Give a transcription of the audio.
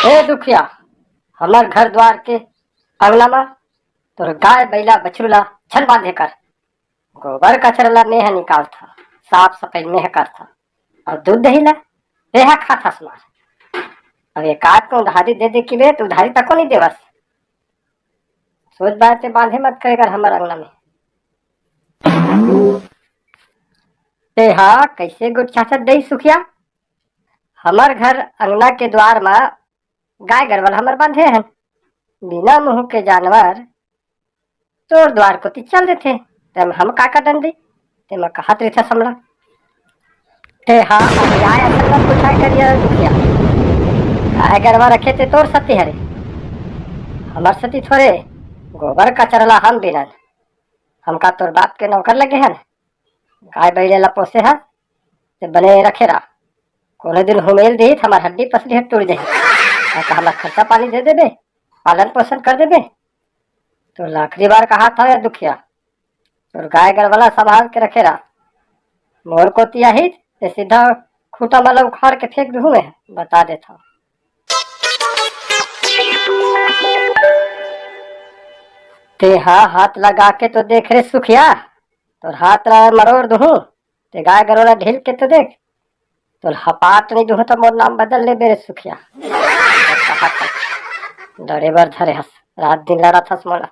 ए दुखिया, हमार घर द्वार के अगला में तोर गाय बैला बछरुला छन बांधे कर गोबर कचरला मेह निकाल था, साफ सफाई मेह कर था और दूध दही ला रेहा खा था सुमार। अब एक आध को उधारी दे दे कि बे तो उधारी तको नहीं देवस। सोच बात से बांधे मत करेगा हमार अंगना में। ते हाँ कैसे गुट चाचत दई सुखिया, हमार घर अंगना के द्वार में गाय गरवल हमर बांधे हैं, बिना मुंह के जानवर तोर द्वार को चल देते तेम हम काका दंडी तेम कहत रहे समला। ते हाँ गाय असल में पूछा करिए दुखिया, गाय गरवा रखे थे तोर सती हरे, हमार सती थोड़े गोबर कचरला हम बिनन, हमका तोर बाप के नौकर लगे हैं। गाय बैले ला पोसे है ते बने रखे रहा, कोनो दिन हुमेल दी हमार हड्डी पसली हट तोड़ दे हमार खर्चा पानी दे देबे, पालन पोषण कर देबे। तो लाखरी बार कहा था यार दुखिया, तो गाय गरवाला संभाल के रखे रहा, मोर को तिया ही ते सीधा खूटा माला उखाड़ के फेंक दूँ मैं बता देता। ते हाँ हाथ लगा के तो देख रे सुखिया, तो हाथ मरोड़ दूँ ते गाय गरवाला ढील के तो देख, तो हपाट नहीं दूँ तो मोर नाम बदल ले बेरे सुखिया। डरे बर धरे हस, रात दिन लड़ा था मोला।